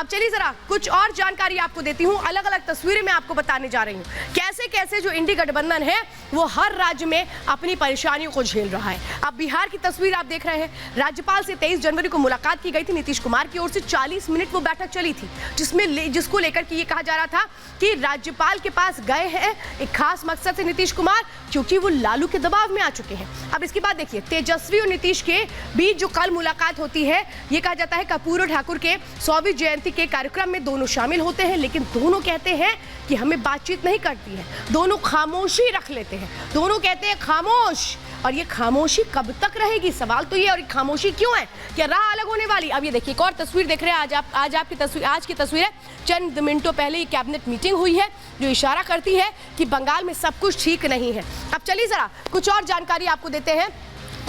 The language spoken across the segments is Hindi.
अब चलिए जरा कुछ और जानकारी आपको देती हूँ। अलग अलग तस्वीरें मैं आपको बताने जा रही हूँ कैसे कैसे जो इंडी गठबंधन है वो हर राज्य में अपनी परेशानियों को झेल रहा है। अब बिहार की तस्वीर आप देख रहे हैं। राज्यपाल से 23 जनवरी को मुलाकात की गई थी। नीतीश कुमार की ओर से 40 मिनट वो बैठक चली थी, जिसको लेकर के ये कहा जा रहा था कि राज्यपाल के पास गए हैं एक खास मकसद से नीतीश कुमार, क्योंकि वो लालू के दबाव में आ चुके हैं। अब इसके बाद देखिए तेजस्वी और नीतीश के बीच जो कल मुलाकात होती है, ये कहा जाता है कपूर ठाकुर के 100वीं जयंती के कार्यक्रम में दोनों शामिल होते हैं, लेकिन दोनों कहते हैं कि हमें बातचीत नहीं करती है। दोनों खामोशी रख लेते हैं, दोनों कहते हैं खामोश। और ये खामोशी कब तक रहेगी, सवाल तो ये। और ये खामोशी क्यों है, क्या राह अलग होने वाली? अब ये देखिए एक और तस्वीर देख रहे हैं। आज की तस्वीर है। चंद मिनटों पहले ये कैबिनेट मीटिंग हुई है जो इशारा करती है कि बंगाल में सब कुछ ठीक नहीं है। अब चलिए जरा कुछ और जानकारी आपको देते हैं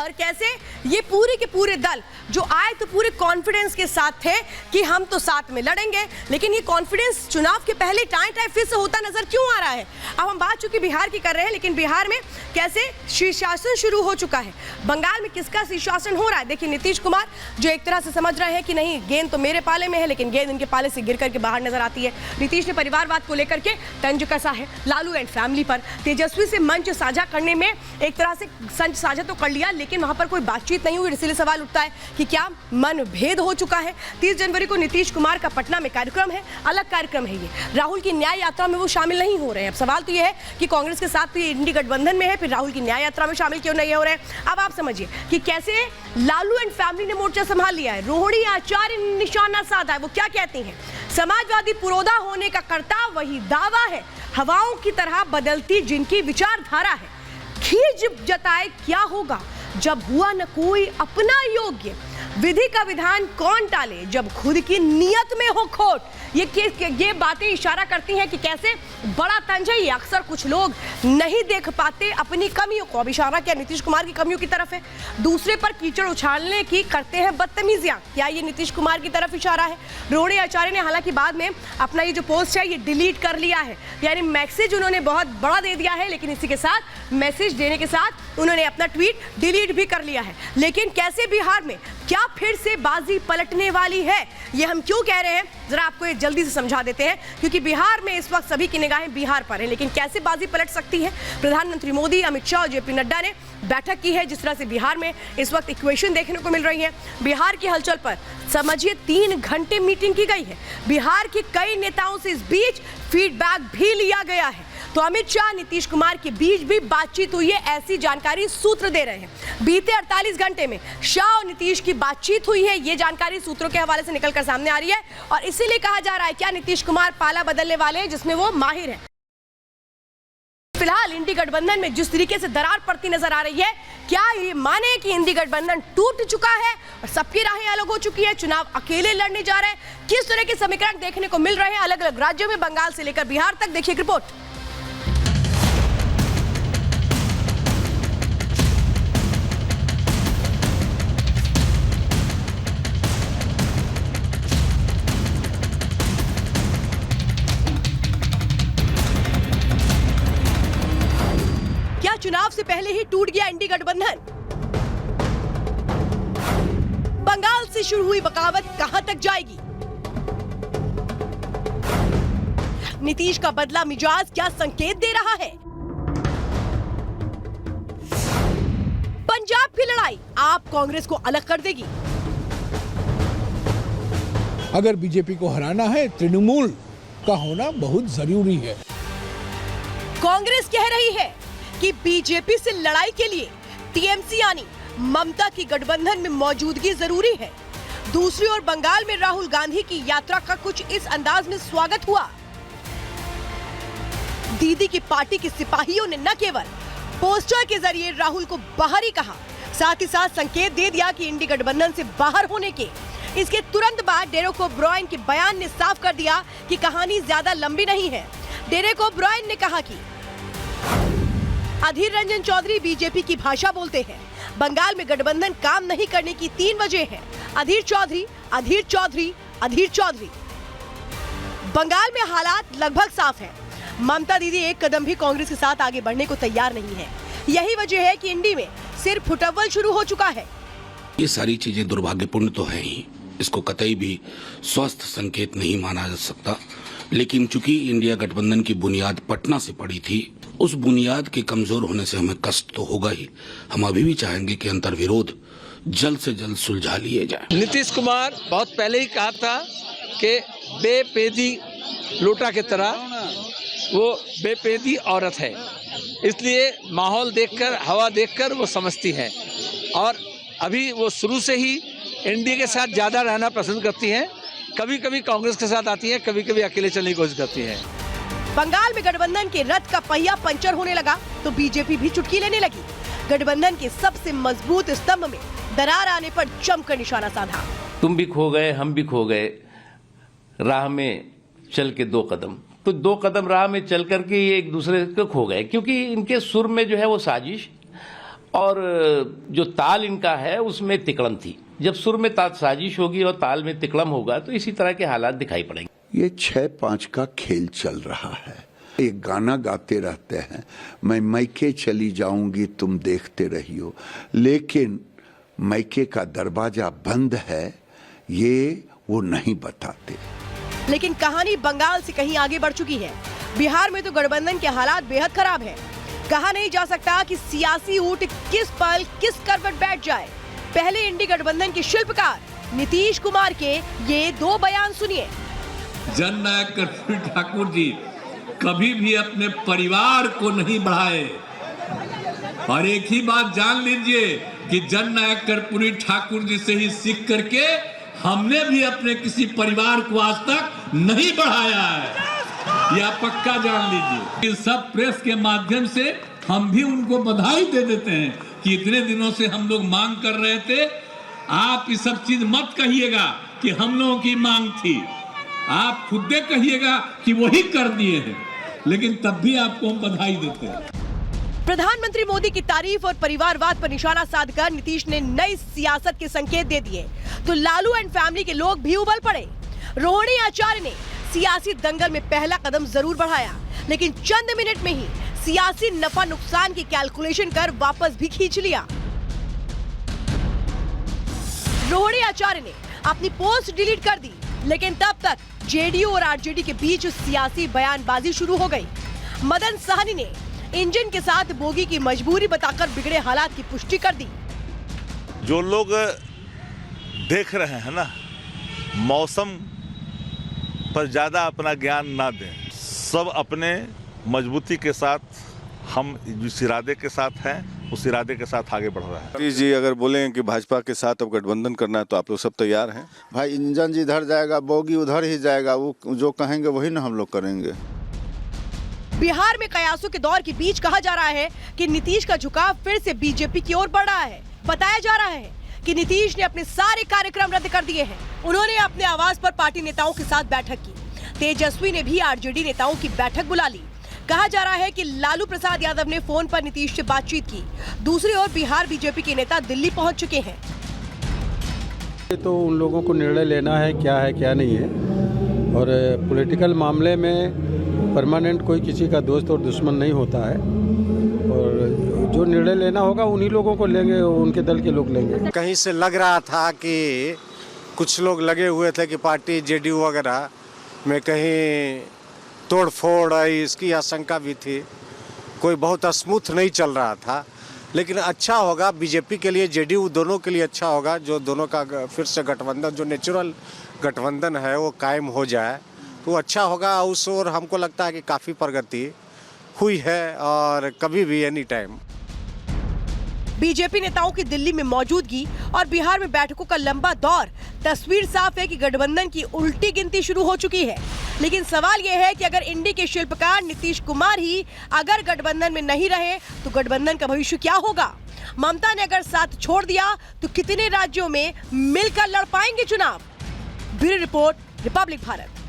और कैसे ये पूरे के पूरे दल जो आए तो पूरे कॉन्फिडेंस के साथ थे कि हम तो साथ में लड़ेंगे, लेकिन ये कॉन्फिडेंस चुनाव के पहले टाइम फिर से होता नजर क्यों आ रहा है? अब हम बात चूंकि बिहार की कर रहे हैं, लेकिन बिहार में कैसे शीर्षासन शुरू हो चुका है। बंगाल में किसका शीर्षासन हो रहा है? देखिए नीतीश कुमार जो एक तरह से समझ रहे हैं कि नहीं गेंद तो मेरे पाले में है, लेकिन गेंद इनके पाले से गिर करके बाहर नजर आती है। नीतीश ने परिवारवाद को लेकर के तंज कसा है लालू एंड फैमिली पर। तेजस्वी से मंच साझा करने में एक तरह से संच साझा तो कर लिया, लेकिन वहां पर कोई बातचीत नहीं हुई। इसलिए सवाल उठता है कि क्या मनभेद हो चुका है? 30 जनवरी को नीतीश कुमार का पटना में कार्यक्रम है, अलग कार्यक्रम है ये। राहुल की न्याय यात्रा में वो शामिल नहीं हो रहे हैं। अब सवाल तो ये है कि कांग्रेस के साथ तो ये इंडी गठबंधन में है, फिर राहुल की न्याय यात्रा में शामिल क्यों नहीं हो रहे हैं? अब आप समझिए कि कैसे लालू एंड फैमिली ने मोर्चा संभाल लिया है। रोहिणी आचार्य ने निशाना साधा है। वो क्या कहती हैं? समाजवादी पुरोधा होने का करता वही दावा है, हवाओं की तरह बदलती जिनकी विचारधारा है। खींच जताए क्या होगा जब हुआ न कोई अपना योग्य, विधि का विधान कौन टाले जब खुद की नियत में हो खोट। ये बातें इशारा करती हैं कि कैसे बड़ा तंज है ये। अक्सर कुछ लोग नहीं देख पाते अपनी कमियों को। अब इशारा क्या नीतीश कुमार की कमियों की तरफ है? दूसरे पर कीचड़ उछालने की करते हैं बदतमीजियां, क्या ये नीतीश कुमार की तरफ इशारा है? रोहिणी आचार्य ने हालांकि बाद में अपना ये जो पोस्ट है ये डिलीट कर लिया है, यानी मैसेज उन्होंने बहुत बड़ा दे दिया है, लेकिन इसी के साथ मैसेज देने के साथ उन्होंने अपना ट्वीट डिलीट भी कर लिया है। लेकिन कैसे बिहार में क्या फिर से बाजी पलटने वाली है, ये हम क्यों कह रहे हैं जरा आपको ये जल्दी से समझा देते हैं, क्योंकि बिहार में इस वक्त सभी की निगाहें बिहार पर है। लेकिन कैसे बाजी पलट सकती है? प्रधानमंत्री मोदी, अमित शाह और जेपी नड्डा ने बैठक की है। जिस तरह से बिहार में इस वक्त इक्वेशन देखने को मिल रही है, बिहार की हलचल पर समझिए 3 घंटे मीटिंग की गई है। बिहार के कई नेताओं से इस बीच फीडबैक भी लिया गया है। तो अमित शाह नीतीश कुमार के बीच भी बातचीत हुई है, ऐसी जानकारी सूत्र दे रहे हैं। बीते 48 घंटे में शाह और नीतीश की बातचीत हुई है, ये जानकारी सूत्रों के हवाले से निकलकर सामने आ रही है। और इसीलिए कहा जा रहा है क्या नीतीश कुमार पाला बदलने वाले हैं जिसमें वो माहिर है। फिलहाल इंडी गठबंधन में जिस तरीके से दरार पड़ती नजर आ रही है, क्या ये माने कि इंडी गठबंधन टूट चुका है और सबकी राहें अलग हो चुकी है, चुनाव अकेले लड़ने जा रहे हैं? किस तरह के समीकरण देखने को मिल रहे हैं अलग अलग राज्यों में, बंगाल से लेकर बिहार तक? देखिए रिपोर्ट। चुनाव से पहले ही टूट गया इंडी गठबंधन? बंगाल से शुरू हुई बगावत कहां तक जाएगी? नीतीश का बदला मिजाज क्या संकेत दे रहा है? पंजाब की लड़ाई आप कांग्रेस को अलग कर देगी? अगर बीजेपी को हराना है, तृणमूल का होना बहुत जरूरी है। कांग्रेस कह रही है कि बीजेपी से लड़ाई के लिए टीएमसी यानी ममता की गठबंधन में मौजूदगी जरूरी है। दूसरी ओर बंगाल में राहुल गांधी की यात्रा का कुछ इस अंदाज में स्वागत हुआ। दीदी की पार्टी के सिपाहियों ने न केवल पोस्टर के जरिए राहुल को बाहरी कहा, साथ ही साथ संकेत दे दिया कि इंडी गठबंधन से बाहर होने के। इसके तुरंत बाद डेरेक ओब्रायन के बयान ने साफ कर दिया कि कहानी ज्यादा लंबी नहीं है। डेरेक ओब्रायन ने कहा कि अधीर रंजन चौधरी बीजेपी की भाषा बोलते हैं। बंगाल में गठबंधन काम नहीं करने की 3 वजह हैं। अधीर चौधरी, अधीर चौधरी, अधीर चौधरी। बंगाल में हालात लगभग साफ हैं। ममता दीदी एक कदम भी कांग्रेस के साथ आगे बढ़ने को तैयार नहीं है। यही वजह है कि इंडी में सिर्फ फुटअव्वल शुरू हो चुका है। ये सारी चीजें दुर्भाग्यपूर्ण तो है ही, इसको कतई भी स्वस्थ संकेत नहीं माना जा सकता। लेकिन चूंकि इंडिया गठबंधन की बुनियाद पटना से पड़ी थी, उस बुनियाद के कमजोर होने से हमें कष्ट तो होगा ही। हम अभी भी चाहेंगे कि अंतर्विरोध जल्द से जल्द सुलझा लिए जाए। नीतीश कुमार बहुत पहले ही कहा था कि बेपेदी लोटा की तरह वो बेपेदी औरत है, इसलिए माहौल देखकर, हवा देखकर वो समझती है और अभी वो शुरू से ही एनडीए के साथ ज़्यादा रहना पसंद करती हैं। कभी कभी कांग्रेस के साथ आती हैं, कभी कभी अकेले चलने की कोशिश करती हैं। बंगाल में गठबंधन के रथ का पहिया पंचर होने लगा तो बीजेपी भी चुटकी लेने लगी। गठबंधन के सबसे मजबूत स्तंभ में दरार आने पर जमकर निशाना साधा। तुम भी खो गए, हम भी खो गए, राह में चल के 2 कदम। तो 2 कदम राह में चल करके ये एक दूसरे को खो गए, क्योंकि इनके सुर में जो है वो साजिश और जो ताल इनका है उसमें तिकड़म थी। जब सुर में साजिश होगी और ताल में तिकड़म होगा तो इसी तरह के हालात दिखाई पड़ेंगे। ये 6-5 का खेल चल रहा है। एक गाना गाते रहते हैं, मैं मैके चली जाऊंगी तुम देखते रहियो, लेकिन मैके का दरवाजा बंद है ये वो नहीं बताते। लेकिन कहानी बंगाल से कहीं आगे बढ़ चुकी है। बिहार में तो गठबंधन के हालात बेहद खराब हैं। कहा नहीं जा सकता कि सियासी ऊंट किस पल किस करवट बैठ जाए। पहले इंडी गठबंधन के शिल्पकार नीतीश कुमार के ये 2 बयान सुनिए। जननायक कर्पूरी ठाकुर जी कभी भी अपने परिवार को नहीं बढ़ाए, और एक ही बात जान लीजिए कि जननायक कर्पूरी ठाकुर जी से ही सीख करके हमने भी अपने किसी परिवार को आज तक नहीं बढ़ाया है, यह पक्का जान लीजिए। इस सब प्रेस के माध्यम से हम भी उनको बधाई दे देते हैं कि इतने दिनों से हम लोग मांग कर रहे थे। आप ये सब चीज मत कहिएगा कि हम लोगों की मांग थी, आप खुद कहिएगा कि वही कर दिए हैं, लेकिन तब भी आपको हम बधाई देते हैं। प्रधानमंत्री मोदी की तारीफ और परिवारवाद पर निशाना साधकर नीतीश ने नई सियासत के संकेत दे दिए तो लालू एंड फैमिली के लोग भी उबल पड़े। रोहिणी आचार्य ने सियासी दंगल में पहला कदम जरूर बढ़ाया, लेकिन चंद मिनट में ही सियासी नफा नुकसान की कैलकुलेशन कर वापस भी खींच लिया। रोहिणी आचार्य ने अपनी पोस्ट डिलीट कर दी, लेकिन तब तक जेडीयू और आरजेडी के बीच सियासी बयानबाजी शुरू हो गई। मदन सहनी ने इंजन के साथ बोगी की मजबूरी बताकर बिगड़े हालात की पुष्टि कर दी। जो लोग देख रहे हैं ना, मौसम पर ज्यादा अपना ज्ञान ना दें, सब अपने मजबूती के साथ, हम जिस इरादे के साथ हैं उस इरादे के साथ आगे बढ़ रहा है। जी अगर बोलें कि भाजपा के साथ अब गठबंधन करना है तो आप लोग सब तैयार हैं? भाई इंजन जिधर जाएगा बोगी उधर ही जाएगा, वो जो कहेंगे वही ना हम लोग करेंगे। बिहार में कयासों के दौर के बीच कहा जा रहा है कि नीतीश का झुकाव फिर से बीजेपी की ओर बढ़ रहा है। बताया जा रहा है कि नीतीश ने अपने सारे कार्यक्रम रद्द कर दिए हैं। उन्होंने अपने आवास पर पार्टी नेताओं के साथ बैठक की। तेजस्वी ने भी आरजेडी नेताओं की बैठक बुला ली। कहा जा रहा है कि लालू प्रसाद यादव ने फोन पर नीतीश से बातचीत की। दूसरी ओर बिहार बीजेपी के नेता दिल्ली पहुंच चुके हैं। तो उन लोगों को निर्णय लेना है क्या नहीं है, और पॉलिटिकल मामले में परमानेंट कोई किसी का दोस्त और दुश्मन नहीं होता है, और जो निर्णय लेना होगा उन्हीं लोगों को लेंगे, उनके दल के लोग लेंगे। कहीं से लग रहा था कि कुछ लोग लगे हुए थे कि पार्टी जेडीयू वगैरह में कहीं तोड़ फोड़ इसकी आशंका भी थी, कोई बहुत स्मूथ नहीं चल रहा था। लेकिन अच्छा होगा बीजेपी के लिए, जेडीयू दोनों के लिए अच्छा होगा जो दोनों का फिर से गठबंधन, जो नेचुरल गठबंधन है वो कायम हो जाए तो अच्छा होगा। उस ओर हमको लगता है कि काफ़ी प्रगति हुई है और कभी भी एनी टाइम। बीजेपी नेताओं की दिल्ली में मौजूदगी और बिहार में बैठकों का लंबा दौर, तस्वीर साफ है कि गठबंधन की उल्टी गिनती शुरू हो चुकी है। लेकिन सवाल यह है कि अगर इंडी के शिल्पकार नीतीश कुमार ही अगर गठबंधन में नहीं रहे तो गठबंधन का भविष्य क्या होगा? ममता ने अगर साथ छोड़ दिया तो कितने राज्यों में मिलकर लड़ पाएंगे चुनाव? Bureau report, Republic Bharat.